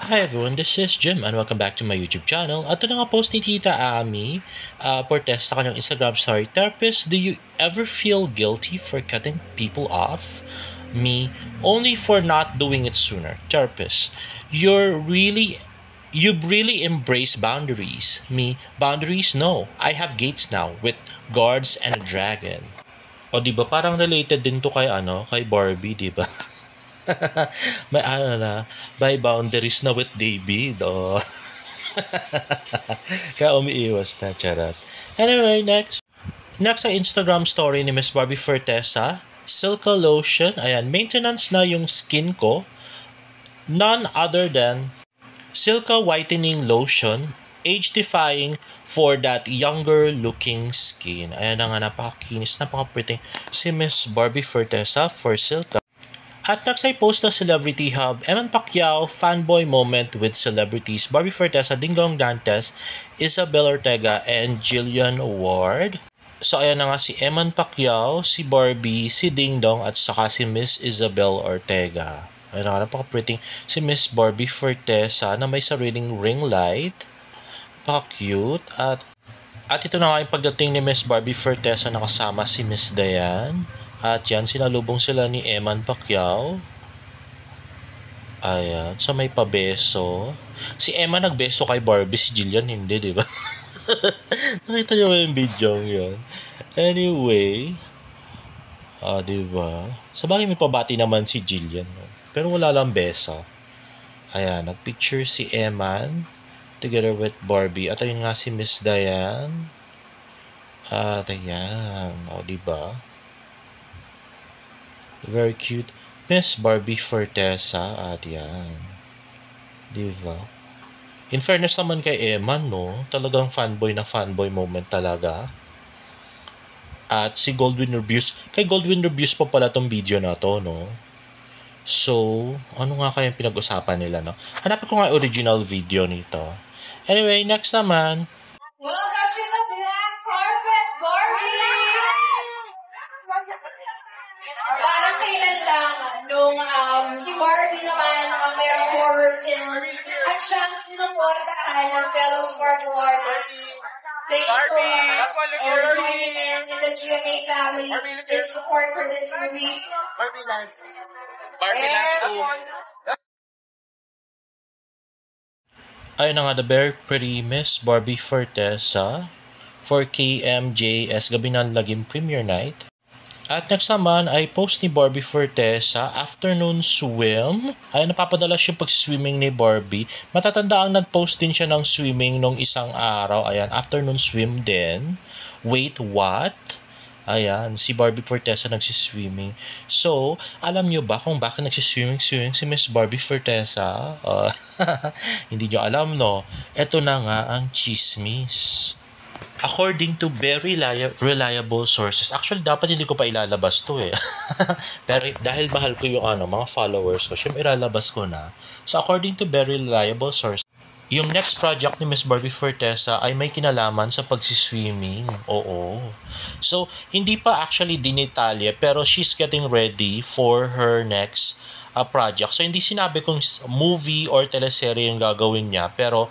Hi everyone, this is Jim and welcome back to my YouTube channel. At ito na nga post ni Tita Ami Portes sa kanyang Instagram story. Therapist, do you ever feel guilty for cutting people off? Me, only for not doing it sooner. Therapist, you really embrace boundaries. Me, boundaries? No. I have gates now with guards and a dragon. O di ba parang related din to kay Barbie, di ba? May may boundaries na with David. Oh. Kaya umiiwas na, charot. Anyway, next. Next sa Instagram story ni Miss Barbie Fortesa, Silka Lotion. Ayan, maintenance na yung skin ko. None other than Silka Whitening Lotion, age-defying for that younger looking skin. Ayan na nga, napakakinis, napaka-pretty si Miss Barbie Fortesa for Silka. At next ay post na Celebrity Hub, Eman Pacquiao, fanboy moment with celebrities, Barbie Fortesa, Dingdong Dantes, Isabel Ortega, and Jillian Ward. So ayan na nga si Eman Pacquiao, si Barbie, si Dingdong, at saka si Miss Isabel Ortega. Ayan na nga, napaka-pretty si Miss Barbie Fortesa na may sariling ring light. Paka-cute. At ito na nga yung pagdating ni Miss Barbie Fortesa na kasama si Miss Diane. At yan, sinalubong sila ni Eman Pacquiao. Ayan, sa may pabeso. Si Emma nagbeso kay Barbie, si Jillian hindi, di ba? Nakita niyo ba yung video yun? Anyway, di ba? Sa bagay may pabati naman si Jillian. No? Pero wala lang beso. Ayan, nagpicture si Eman together with Barbie. At ayun nga si Miss Diane. At ayan, di ba? Very cute. Miss Barbie Fortesa. At yan. Diba? In fairness naman kay Eman, no? Talagang fanboy na fanboy moment talaga. At si Goldwyn Reviews. Kay Goldwyn Reviews pa pala tong video na to, no? So, ano nga kaya pinag-usapan nila, no? Hanapin ko nga original video nito. Anyway, next naman. Welcome to the Black Carpet, Barbie! Parang kailan lang nung si Barbie naman ang mayroong horror film at siyang sinuportahan ng fellow sparkle artists. Thank you so much for joining in the GMA family. Your support for this movie. Barbie last. Ayun na nga, the very pretty Miss Barbie Fortesa for KMJS Gabi ng Lagim Premiere Night. At next naman ay post ni Barbie Fortesa, afternoon swim. Ay napapadala siya pag-swimming ni Barbie. Matatanda ang nag-post din siya ng swimming nung isang araw. Ayan, afternoon swim din. Wait, what? Ayan, si Barbie Fortesa nagsiswimming. So, alam nyo ba kung bakit nagsiswimming si Miss Barbie Fortesa? Hindi nyo alam, no? Ito na nga ang chismis. According to very reliable sources. Actually, dapat hindi ko pa ilalabas to eh. Pero dahil mahal ko yung mga followers ko, syempre ilalabas ko na. So, according to very reliable sources, yung next project ni Miss Barbie Fortesa ay may kinalaman sa pagsiswimming. Oo. So, hindi pa actually dinitalye, pero she's getting ready for her next project. So, hindi sinabi kung movie or teleserye yung gagawin niya. Pero,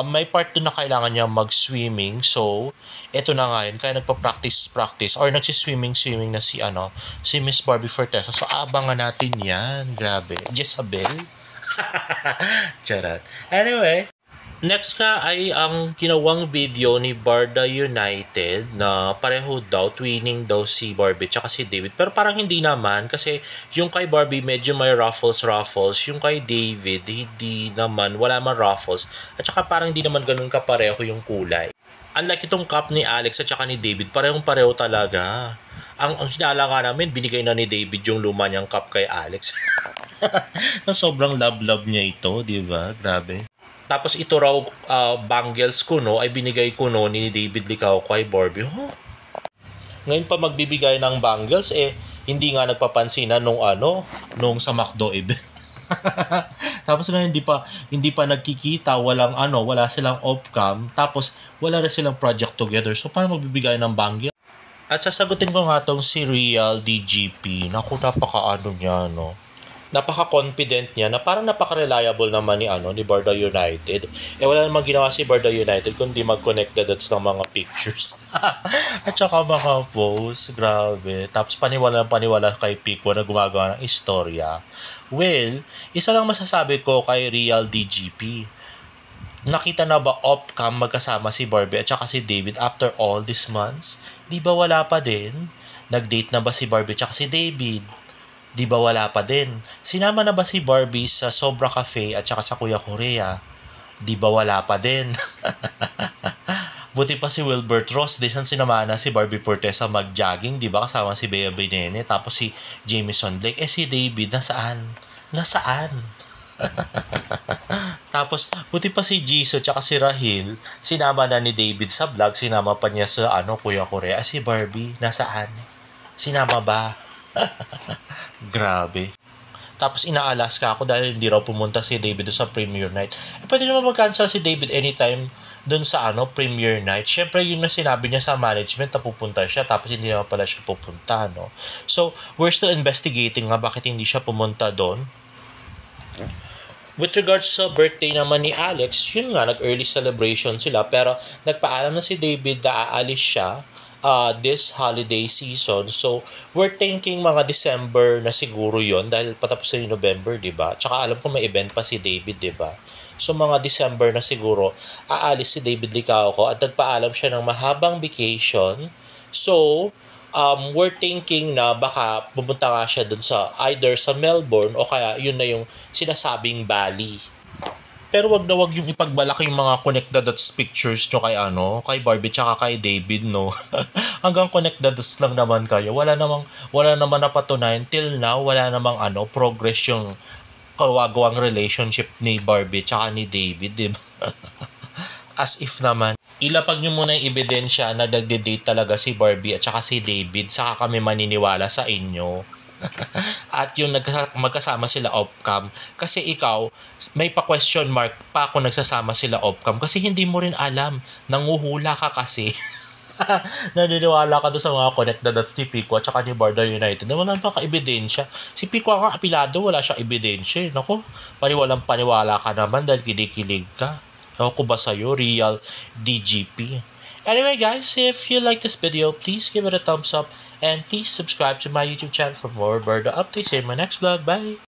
may part doon na kailangan niya mag-swimming. So, eto na nga yun. Kaya nagpa-practice or nagsiswimming na si Miss Barbie Fortesa. So, abangan natin yan. Grabe. Jezabel. Charot. Anyway, next ka ay ang ginawang video ni Barda United na pareho daw, twinning daw si Barbie tsaka si David. Pero parang hindi naman kasi yung kay Barbie medyo may ruffles. Yung kay David hindi naman, wala man ruffles. At saka parang hindi naman ganun kapareho yung kulay. Unlike itong cup ni Alex at saka ni David, parehong-pareho talaga. Ang hinala nga namin, binigay na ni David yung luma niyang cup kay Alex. Sobrang love niya ito, di ba? Grabe. Tapos ito raw bangles ko ay binigay ko ni David Licao kay Barbie. Ngayon pa magbibigay ng bangles hindi nga nagpapansinan nung sa McDo event. Tapos ngayon hindi pa nagkikita, wala silang off-cam, tapos wala rin silang project together. So paano magbibigay ng bangles? At sasagutin ko nga tong si Real DGP. Naku, napaka niya, no? napaka-confident niya na parang napaka-reliable naman ni Barda United. Wala namang ginawa si Barda United kundi mag-connect the dots ng mga pictures. At saka mga posts, grabe. Tapos paniwala kay Pico na gumagawa ng istorya. Well, isa lang masasabi ko kay Real DGP. Nakita na ba off-cam magkasama si Barbie at saka si David after all these months? Di ba wala pa din? Nag-date na ba si Barbie at saka si David? Di ba wala pa din? Sinama na ba si Barbie sa Sobra Cafe at saka sa Kuya Korea? Di ba wala pa din? Buti pa si Wilbert Ross, sinama na si Barbie Fortesa mag-jogging, di ba? Kasama si Bea Binene, tapos si Jameson Blake. Si David, nasaan? Tapos, buti pa si Jisoo tsaka si Rahil, sinama na ni David sa vlog, sinama pa niya sa Kuya Korea. Si Barbie, nasaan? Sinama ba? Grabe. Tapos inaalas ka ako dahil hindi raw pumunta si David doon sa premiere night. Pwede naman mag-cancel si David anytime doon sa premiere night. Syempre yun na sinabi niya sa management na pupunta siya tapos hindi naman pala siya pupunta, no? So, we're still investigating nga bakit hindi siya pumunta doon. With regards sa birthday naman ni Alex, yun nga, nag-early celebration sila pero nagpaalam na si David na aalis siya this holiday season. So, we're thinking mga December na siguro yon dahil patapos na yung November, diba? Tsaka alam ko may event pa si David, diba? So, mga December na siguro, aalis si David Licauco at nagpaalam siya ng mahabang vacation. So, we're thinking na baka pumunta nga siya dun sa either sa Melbourne o kaya yun na yung sinasabing Bali. Pero wag na wag yung ipagbalaki yung mga connect the dots pictures nyo kay Barbie tsaka kay David, no? Hanggang connect the dots lang naman kayo. Wala naman napatunayan till now, wala namang progress yung kawagawang relationship ni Barbie tsaka ni David, diba? As if naman, ilapag nyo muna yung ebidensya na nagde-date talaga si Barbie at saka si David, saka kami maniniwala sa inyo. At yung magkasama sila off-cam. Kasi ikaw, may pa-question mark pa kung nagsasama sila off-cam. Kasi hindi mo rin alam. Nanguhula ka kasi. Naniniwala ka doon sa mga connect the dots ni Pico at saka ni Barda United na wala pa ka-ebidensya. Si Pico nga apilado, wala siyang ebidensya. Naku, paniwala ka naman dahil kinikilig ka. Ewan ko ba sa'yo, Real DGP. Anyway guys, if you like this video, please give it a thumbs up and please subscribe to my YouTube channel for more Barda updates in my next vlog. Bye!